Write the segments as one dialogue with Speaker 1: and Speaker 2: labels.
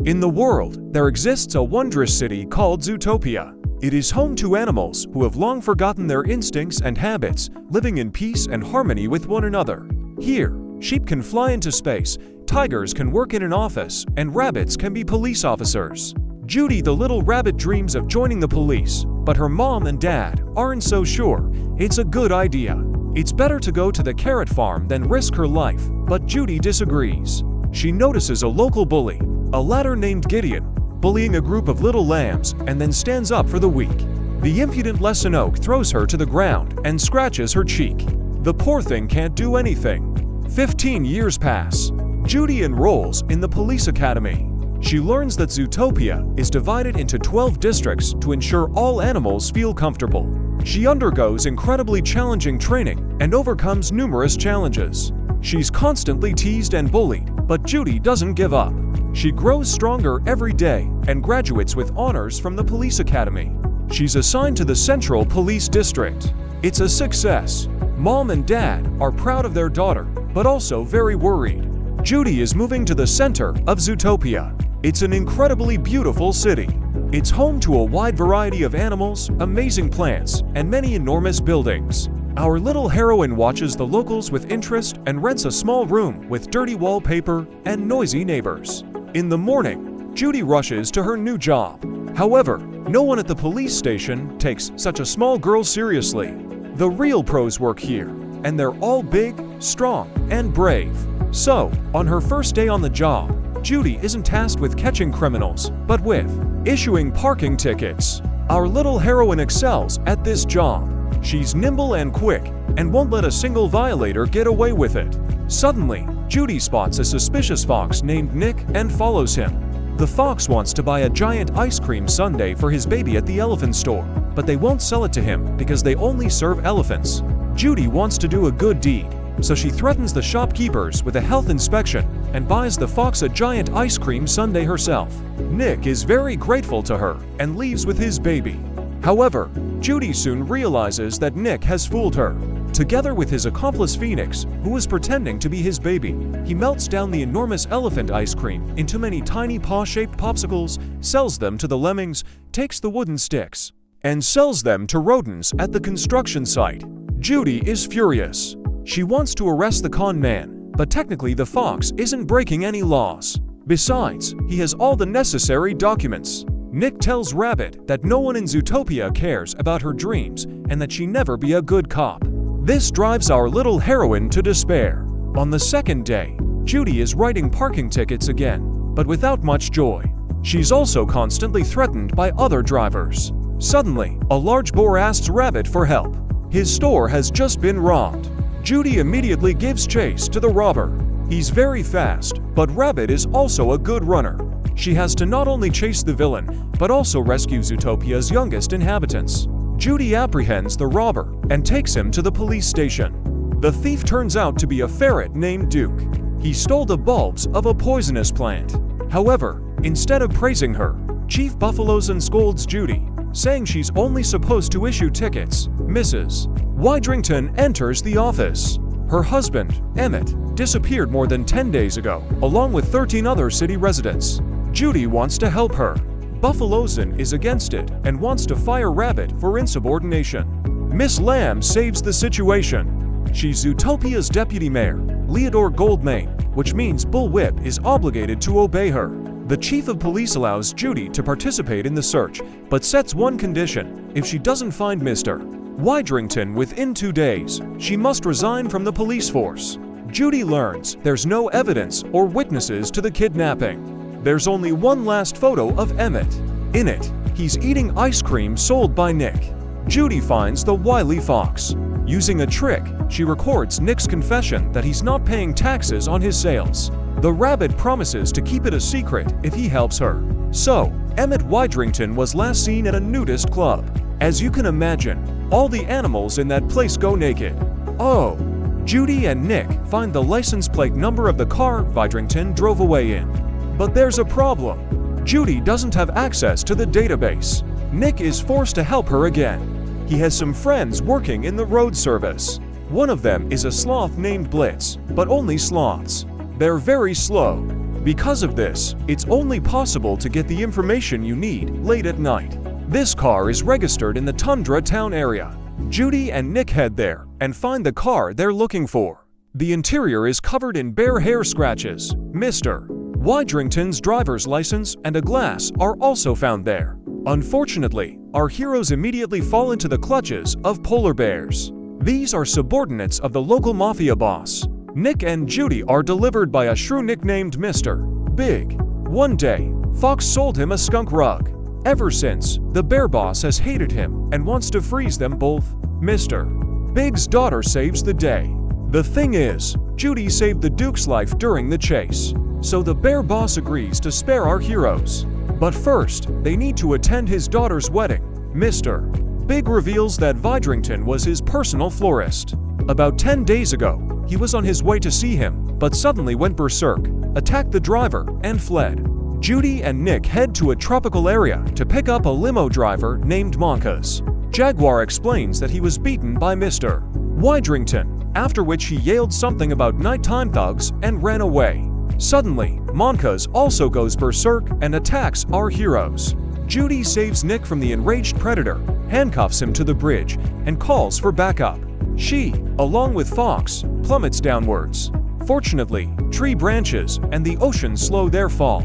Speaker 1: In the world, there exists a wondrous city called Zootopia. It is home to animals who have long forgotten their instincts and habits, living in peace and harmony with one another. Here, sheep can fly into space, tigers can work in an office, and rabbits can be police officers. Judy the little rabbit dreams of joining the police, but her mom and dad aren't so sure it's a good idea. It's better to go to the carrot farm than risk her life, but Judy disagrees. She notices a local bully, a latter named Gideon, bullying a group of little lambs and then stands up for the weak. The impudent lesson oak throws her to the ground and scratches her cheek. The poor thing can't do anything. 15 years pass. Judy enrolls in the police academy. She learns that Zootopia is divided into 12 districts to ensure all animals feel comfortable. She undergoes incredibly challenging training and overcomes numerous challenges. She's constantly teased and bullied, but Judy doesn't give up. She grows stronger every day and graduates with honors from the police academy. She's assigned to the Central Police District. It's a success. Mom and dad are proud of their daughter, but also very worried. Judy is moving to the center of Zootopia. It's an incredibly beautiful city. It's home to a wide variety of animals, amazing plants, and many enormous buildings. Our little heroine watches the locals with interest and rents a small room with dirty wallpaper and noisy neighbors. In the morning, Judy rushes to her new job. However, no one at the police station takes such a small girl seriously. The real pros work here, and they're all big, strong, and brave. So, on her first day on the job, Judy isn't tasked with catching criminals, but with issuing parking tickets. Our little heroine excels at this job. She's nimble and quick, and won't let a single violator get away with it. Suddenly, Judy spots a suspicious fox named Nick and follows him. The fox wants to buy a giant ice cream sundae for his baby at the elephant store, but they won't sell it to him because they only serve elephants. Judy wants to do a good deed, so she threatens the shopkeepers with a health inspection and buys the fox a giant ice cream sundae herself. Nick is very grateful to her and leaves with his baby. However, Judy soon realizes that Nick has fooled her. Together with his accomplice Phoenix, who is pretending to be his baby, he melts down the enormous elephant ice cream into many tiny paw-shaped popsicles, sells them to the lemmings, takes the wooden sticks, and sells them to rodents at the construction site. Judy is furious. She wants to arrest the con man, but technically the fox isn't breaking any laws. Besides, he has all the necessary documents. Nick tells Rabbit that no one in Zootopia cares about her dreams and that she never be a good cop. This drives our little heroine to despair. On the second day, Judy is writing parking tickets again, but without much joy. She's also constantly threatened by other drivers. Suddenly, a large boar asks Rabbit for help. His store has just been robbed. Judy immediately gives chase to the robber. He's very fast, but Rabbit is also a good runner. She has to not only chase the villain, but also rescue Zootopia's youngest inhabitants. Judy apprehends the robber and takes him to the police station. The thief turns out to be a ferret named Duke. He stole the bulbs of a poisonous plant. However, instead of praising her, Chief buffaloes and scolds Judy, saying she's only supposed to issue tickets. Mrs. Widrington enters the office. Her husband, Emmett, disappeared more than 10 days ago, along with 13 other city residents. Judy wants to help her. Buffaloson is against it and wants to fire Rabbit for insubordination. Miss Lamb saves the situation. She's Zootopia's deputy mayor, Leodore Goldmane, which means Bullwhip is obligated to obey her. The chief of police allows Judy to participate in the search, but sets one condition: if she doesn't find Mr. Widrington within 2 days, she must resign from the police force. Judy learns there's no evidence or witnesses to the kidnapping. There's only one last photo of Emmett. In it, he's eating ice cream sold by Nick. Judy finds the wily fox. Using a trick, she records Nick's confession that he's not paying taxes on his sales. The rabbit promises to keep it a secret if he helps her. So, Emmett Widrington was last seen at a nudist club. As you can imagine, all the animals in that place go naked. Oh! Judy and Nick find the license plate number of the car Widrington drove away in. But there's a problem. Judy doesn't have access to the database. Nick is forced to help her again. He has some friends working in the road service. One of them is a sloth named Blitz, but only sloths. They're very slow. Because of this, it's only possible to get the information you need late at night. This car is registered in the Tundra town area. Judy and Nick head there and find the car they're looking for. The interior is covered in bare hair scratches. Mr. Widrington's driver's license and a glass are also found there. Unfortunately, our heroes immediately fall into the clutches of polar bears. These are subordinates of the local mafia boss. Nick and Judy are delivered by a shrew nicknamed Mr. Big. One day, Fox sold him a skunk rug. Ever since, the bear boss has hated him and wants to freeze them both. Mr. Big's daughter saves the day. The thing is, Judy saved the Duke's life during the chase, so the bear boss agrees to spare our heroes. But first, they need to attend his daughter's wedding. Mr. Big reveals that Widrington was his personal florist. About 10 days ago, he was on his way to see him, but suddenly went berserk, attacked the driver, and fled. Judy and Nick head to a tropical area to pick up a limo driver named Monkas. Jaguar explains that he was beaten by Mr. Widrington, after which he yelled something about nighttime thugs and ran away. Suddenly, Monkas also goes berserk and attacks our heroes. Judy saves Nick from the enraged predator, handcuffs him to the bridge, and calls for backup. She, along with Fox, plummets downwards. Fortunately, tree branches and the ocean slow their fall.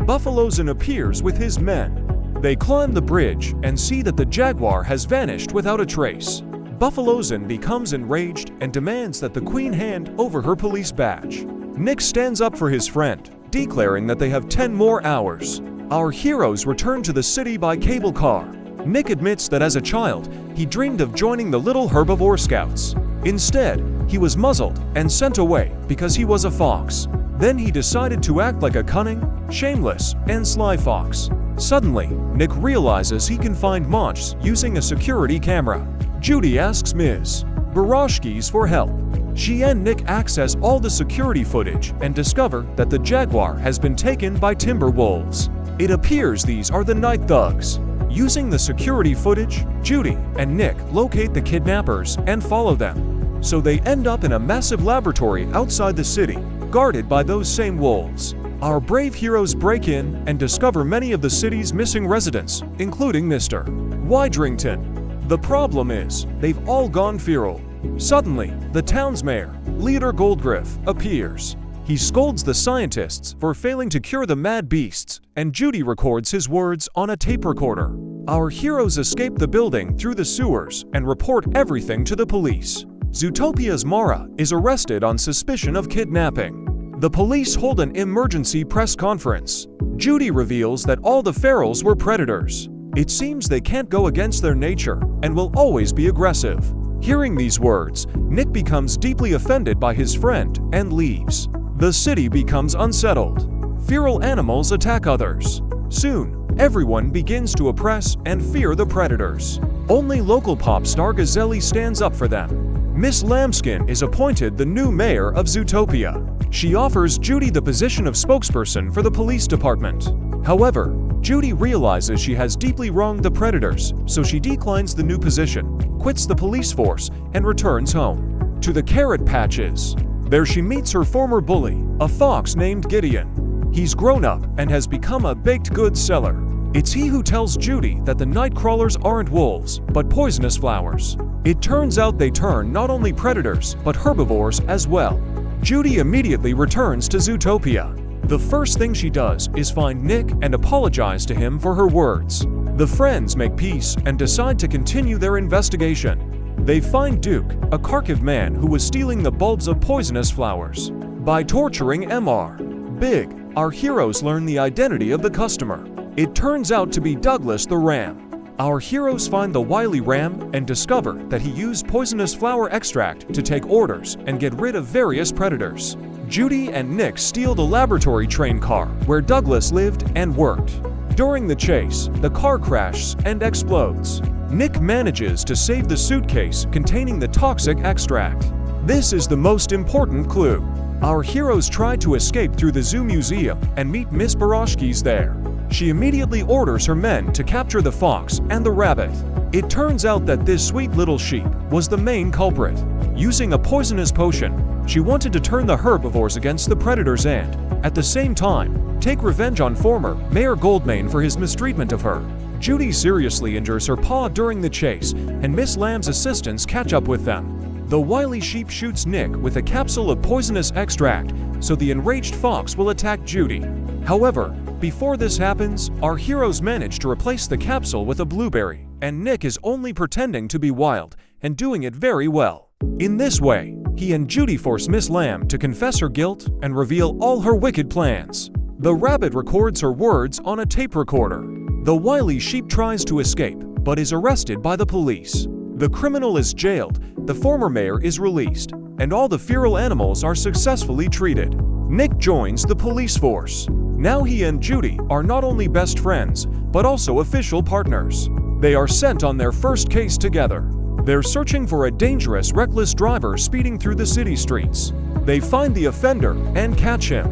Speaker 1: Buffaloson appears with his men. They climb the bridge and see that the Jaguar has vanished without a trace. Buffaloson becomes enraged and demands that the Queen hand over her police badge. Nick stands up for his friend, declaring that they have 10 more hours. Our heroes return to the city by cable car. Nick admits that as a child, he dreamed of joining the Little Herbivore Scouts. Instead, he was muzzled and sent away because he was a fox. Then he decided to act like a cunning, shameless, and sly fox. Suddenly, Nick realizes he can find Monch using a security camera. Judy asks Ms. Barashkis for help. She and Nick access all the security footage and discover that the Jaguar has been taken by timber wolves. It appears these are the night thugs. Using the security footage, Judy and Nick locate the kidnappers and follow them. So they end up in a massive laboratory outside the city, guarded by those same wolves. Our brave heroes break in and discover many of the city's missing residents, including Mr. Widrington. The problem is, they've all gone feral. Suddenly, the town's mayor, Leader Goldgriff, appears. He scolds the scientists for failing to cure the mad beasts, and Judy records his words on a tape recorder. Our heroes escape the building through the sewers and report everything to the police. Zootopia's Mara is arrested on suspicion of kidnapping. The police hold an emergency press conference. Judy reveals that all the ferals were predators. It seems they can't go against their nature and will always be aggressive. Hearing these words, Nick becomes deeply offended by his friend and leaves. The city becomes unsettled. Feral animals attack others. Soon, everyone begins to oppress and fear the predators. Only local pop star Gazelle stands up for them. Miss Lambskin is appointed the new mayor of Zootopia. She offers Judy the position of spokesperson for the police department. However, Judy realizes she has deeply wronged the predators, so she declines the new position, quits the police force, and returns home. To the carrot patches. There she meets her former bully, a fox named Gideon. He's grown up and has become a baked goods seller. It's he who tells Judy that the night crawlers aren't wolves, but poisonous flowers. It turns out they turn not only predators, but herbivores as well. Judy immediately returns to Zootopia. The first thing she does is find Nick and apologize to him for her words. The friends make peace and decide to continue their investigation. They find Duke, a Kharkiv man who was stealing the bulbs of poisonous flowers. By torturing Mr. Big, our heroes learn the identity of the customer. It turns out to be Douglas the ram. Our heroes find the wily ram and discover that he used poisonous flower extract to take orders and get rid of various predators. Judy and Nick steal the laboratory train car where Douglas lived and worked. During the chase, the car crashes and explodes. Nick manages to save the suitcase containing the toxic extract. This is the most important clue. Our heroes try to escape through the zoo museum and meet Miss Barashkis there. She immediately orders her men to capture the fox and the rabbit. It turns out that this sweet little sheep was the main culprit. Using a poisonous potion, she wanted to turn the herbivores against the predators and, at the same time, take revenge on former Mayor Goldmane for his mistreatment of her. Judy seriously injures her paw during the chase, and Miss Lamb's assistants catch up with them. The wily sheep shoots Nick with a capsule of poisonous extract, so the enraged fox will attack Judy. However, before this happens, our heroes manage to replace the capsule with a blueberry, and Nick is only pretending to be Wilde, and doing it very well. In this way, he and Judy force Miss Lamb to confess her guilt and reveal all her wicked plans. The rabbit records her words on a tape recorder. The wily sheep tries to escape, but is arrested by the police. The criminal is jailed, the former mayor is released, and all the feral animals are successfully treated. Nick joins the police force. Now he and Judy are not only best friends, but also official partners. They are sent on their first case together. They're searching for a dangerous, reckless driver speeding through the city streets. They find the offender and catch him.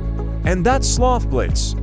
Speaker 1: And that's Sloth Blitz.